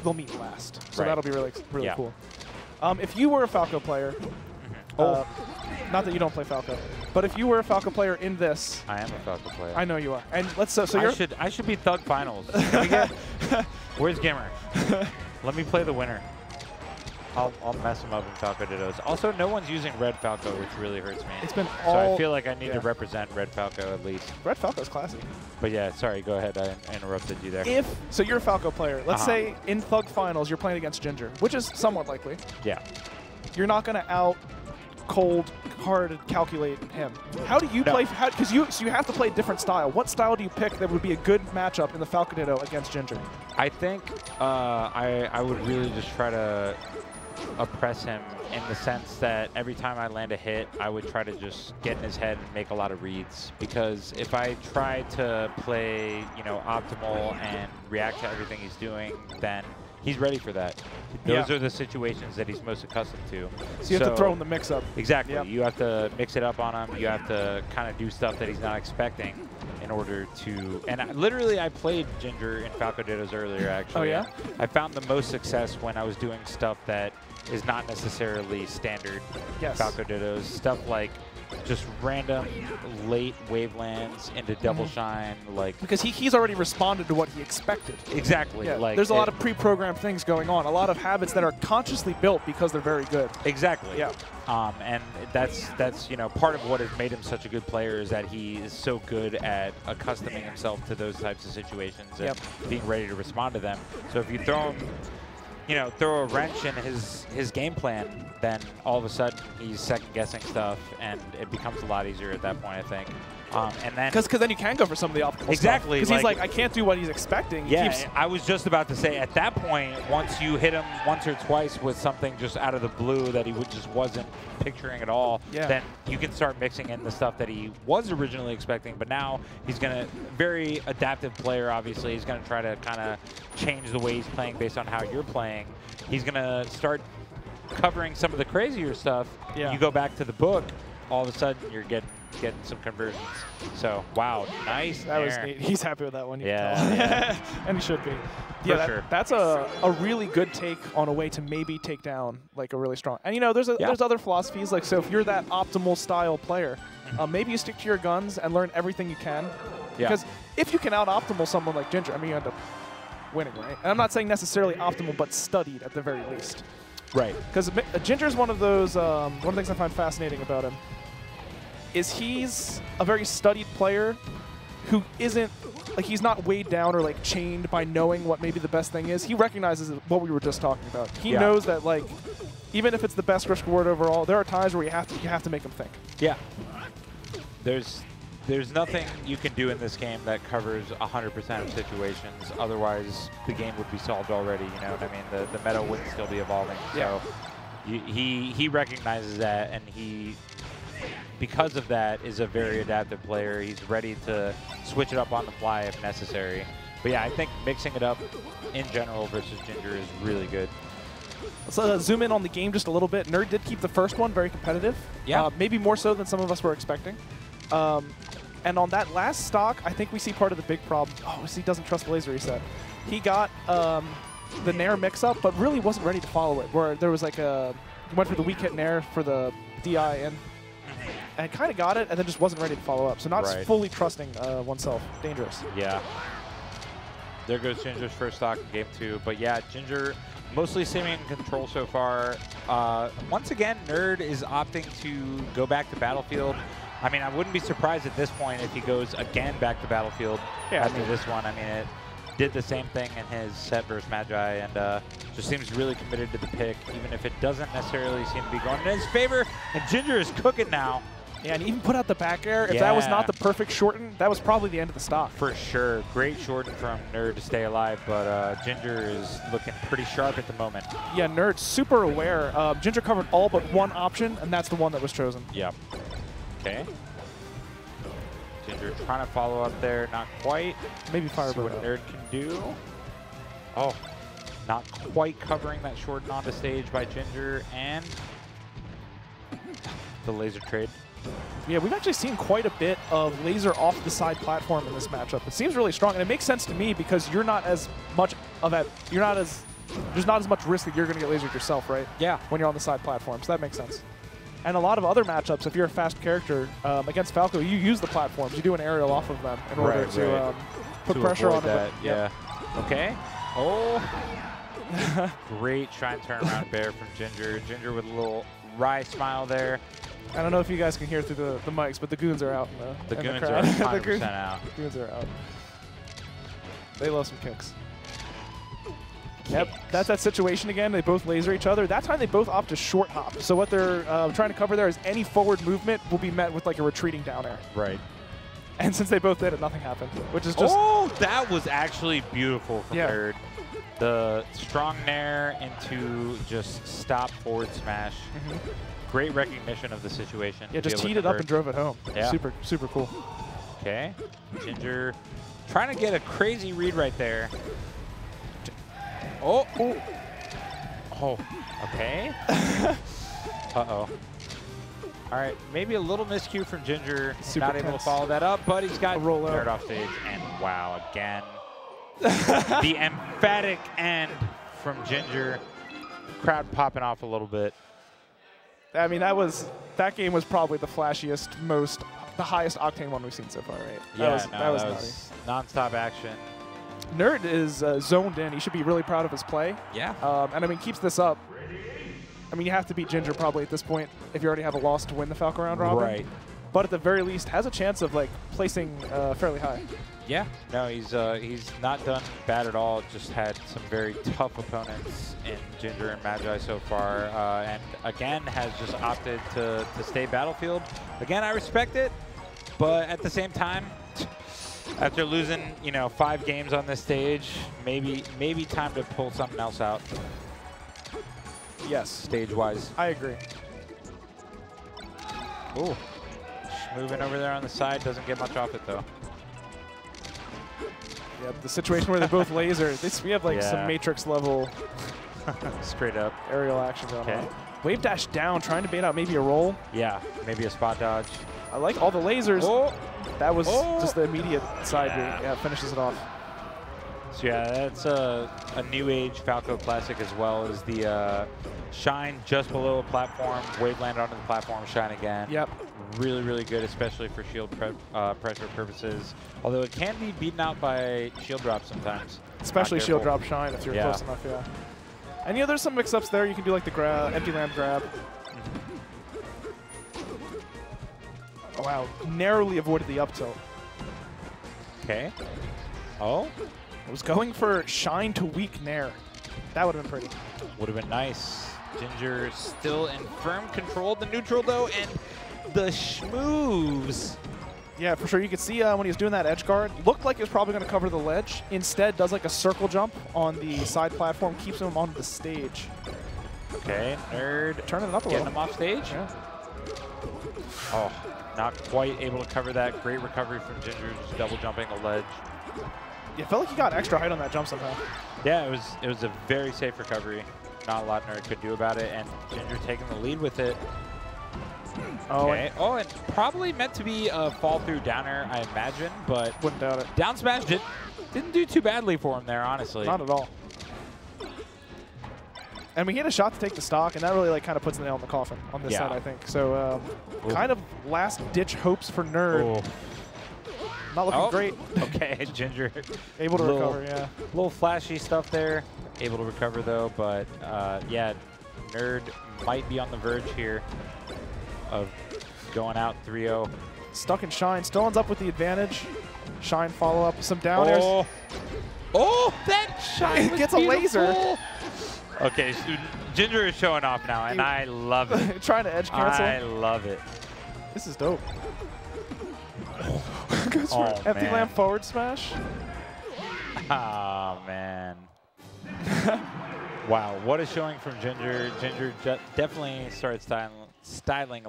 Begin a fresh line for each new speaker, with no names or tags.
they'll meet last. So
Right.
that'll be really cool. If you were a Falco player, not that you don't play Falco, but if you were a Falco player in this,
I am a Falco player.
I know you are. And let's so you're
I should be Thug Finals. Can we get, where's Gimmer? Let me play the winner. I'll mess him up in Falco Dittos. Also, no one's using Red Falco, which really hurts me.
It's been
so
all.
I feel like I need to represent Red Falco at least.
Red Falco's classy.
But yeah, sorry, go ahead. I interrupted you there.
So you're a Falco player. Let's say in Thug Finals you're playing against Ginger, which is somewhat likely.
Yeah.
You're not going to out cold hard calculate him. How do you play? Because you have to play a different style. What style do you pick that would be a good matchup in the Falco Ditto against Ginger?
I think I would really just try to oppress him in the sense that every time I land a hit, I would try to just get in his head and make a lot of reads. Because if I try to play, you know, optimal and react to everything he's doing, then he's ready for that. Those are the situations that he's most accustomed to.
So you have to throw him the mix-up.
Exactly. Yep. You have to mix it up on him. You have to kind of do stuff that he's not expecting in order to... And I played Ginger in Falco Dittos earlier, actually.
Oh, yeah?
I found the most success when I was doing stuff that is not necessarily standard Falco Dittos. Stuff like just random late wavelands into Double Shine, like
because he's already responded to what he expected.
Exactly.
Yeah,
like
there's a lot of pre-programmed things going on, a lot of habits that are consciously built because they're very good.
Exactly.
Yeah.
And that's you know, part of what has made him such a good player is that he is so good at accustoming himself to those types of situations and being ready to respond to them. So if you throw him, you know, throw a wrench in his game plan, then all of a sudden he's second-guessing stuff, and it becomes a lot easier at that point, I think. And then
because then you can go for some of the optimal stuff. Because he's like, I can't do what he's expecting.
I was just about to say, at that point, once you hit him once or twice with something just out of the blue that he just wasn't picturing at all, then you can start mixing in the stuff that he was originally expecting. But now he's going to, very adaptive player, obviously. He's going to try to kind of change the way he's playing based on how you're playing. He's going to start covering some of the crazier stuff. You go back to the book, all of a sudden you're getting some conversions. So, wow, nice.
That was neat. He's happy with that one.
Yeah.
And he should be.
For sure.
That's a really good take on a way to maybe take down like a really strong. And you know, there's other philosophies. Like, so if you're that optimal style player, maybe you stick to your guns and learn everything you can. Because if you can out-optimal someone like Ginger, I mean, you end up winning, right? And I'm not saying necessarily optimal, but studied at the very least.
Right.
Because Ginger's one of those, one of the things I find fascinating about him is he's a very studied player who isn't, like, he's not weighed down or, like, chained by knowing what maybe the best thing is. He recognizes what we were just talking about. He knows that, like, even if it's the best risk reward overall, there are times where you have to make him think.
Yeah. There's nothing you can do in this game that covers 100% of situations. Otherwise, the game would be solved already. You know what I mean? The meta wouldn't still be evolving. So he recognizes that, and he, because of that, is a very adaptive player. He's ready to switch it up on the fly if necessary. But yeah, I think mixing it up in general versus Ginger is really good.
Let's zoom in on the game just a little bit. Nerd did keep the first one very competitive. Yeah. Maybe more so than some of us were expecting. And on that last stock, I think we see part of the big problem. Oh, he doesn't trust the laser reset. He got the Nair mix-up, but really wasn't ready to follow it, where there was like went for the weak hit Nair for the DI and kind of got it, and then just wasn't ready to follow up. So not fully trusting oneself. Dangerous.
Yeah. There goes Ginger's first stock in game 2. But yeah, Ginger mostly staying in control so far. Once again, Nerd is opting to go back to Battlefield. I mean, I wouldn't be surprised at this point if he goes again back to Battlefield after this one. I mean, it did the same thing in his set versus Magi, and just seems really committed to the pick, even if it doesn't necessarily seem to be going in his favor. And Ginger is cooking now.
Yeah, and even put out the back air. If that was not the perfect shorten, that was probably the end of the stock.
For sure. Great shorten from Nerd to stay alive, but Ginger is looking pretty sharp at the moment.
Yeah, Nerd super aware. Ginger covered all but one option, and that's the one that was chosen.
Yep. Okay. Ginger trying to follow up there, not quite.
Maybe Firebird.
See what Nerd can do. Oh, not quite covering that shorten onto stage by Ginger, and the laser trade.
Yeah, we've actually seen quite a bit of laser off the side platform in this matchup. It seems really strong, and it makes sense to me because you're not as much of a, you're not as there's not as much risk that you're going to get lasered yourself, right?
Yeah.
When you're on the side platform, so that makes sense. And a lot of other matchups, if you're a fast character, against Falco, you use the platforms. You do an aerial off of them in order to put pressure on
that.
it.
Yeah. Okay. Oh. Great try and turn around bear from Ginger. Ginger with a little wry smile there.
I don't know if you guys can hear through the mics, but the goons are out.
The goons are 100% out.
The goons are out. They love some kicks. Yep, that's that situation again. They both laser each other. That time they both opt to short hop. So what they're trying to cover there is any forward movement will be met with like a retreating down air.
Right.
And since they both did it, nothing happened, which is just...
Oh, that was actually beautiful from Nerd. The strong nair into just stop forward smash. Great recognition of the situation.
Yeah, just teed it up and drove it home.
Yeah.
Super, super cool.
Okay. Ginger trying to get a crazy read right there. Oh. Oh. Okay. Uh-oh. All right. Maybe a little miscue from Ginger. Not able to follow that up, but he's got Nerd off stage. And wow, again. The emphatic end from Ginger. Crowd popping off a little bit.
I mean, that game was probably the flashiest, the highest octane one we've seen so far, right?
Yeah,
that was
non-stop action.
Nerd is zoned in. He should be really proud of his play.
Yeah.
And I mean, keeps this up. I mean, you have to beat Ginger probably at this point if you already have a loss to win the Falco round robin.
Right.
But at the very least, has a chance of like placing fairly high.
Yeah. No, he's not done bad at all. Just had some very tough opponents in Ginger and Magi so far, and again has just opted to stay battlefield. Again, I respect it, but at the same time, after losing 5 games on this stage, maybe time to pull something else out.
Yes.
Stage-wise.
I agree.
Ooh. Moving over there on the side, doesn't get much off it though.
Yeah, the situation where they both laser. We have like some Matrix level
straight up
aerial action going on. Wave dash down, trying to bait out maybe a roll.
Yeah, maybe a spot dodge.
I like all the lasers.
Oh.
That was just the immediate side B. Yeah, finishes it off.
So yeah, that's a new age Falco classic as well as the shine just below a platform, wave land onto the platform, shine again.
Yep.
Really, really good, especially for shield pressure purposes. Although it can be beaten out by shield drop sometimes.
Especially shield drop shine if you're close enough, yeah. And there's some mix-ups there. You can do like the empty land grab. Oh, wow. Narrowly avoided the up tilt.
Okay. Oh.
I was going for shine to weak nair. That would have been pretty.
Would have been nice. Ginger still in firm control of the neutral though, and the schmoves.
Yeah, for sure. You could see when he was doing that edge guard, looked like he was probably going to cover the ledge. Instead, does like a circle jump on the side platform, keeps him onto the stage.
Okay, Nerd
turning it up a little.
Getting him off stage.
Yeah.
Oh, not quite able to cover that. Great recovery from Ginger, just double jumping the ledge.
Yeah, felt like he got extra height on that jump somehow.
Yeah, it was a very safe recovery. Not a lot Nerd could do about it, and Ginger taking the lead with it. Okay. Oh, and probably meant to be a fall through downer, I imagine, but
wouldn't doubt it.
Down smash didn't do too badly for him there, honestly.
Not at all. And we hit a shot to take the stock, and that really like kind of puts the nail in the coffin on this side, I think. So kind of last ditch hopes for Nerd.
Ooh.
Not looking great.
Okay, Ginger.
Able to recover, yeah.
A little flashy stuff there. Able to recover though, but yeah, Nerd might be on the verge here of going out 3-0.
Stuck in Shine, still ends up with the advantage. Shine follow up, some down airs.
Oh, that Shine
gets a laser.
Okay, so Ginger is showing off now, and I love it.
Trying to edge cancel.
I love it.
This is dope. Goes for empty lamp forward smash.
Oh, man. Wow, what a showing from Ginger. Ginger definitely started styling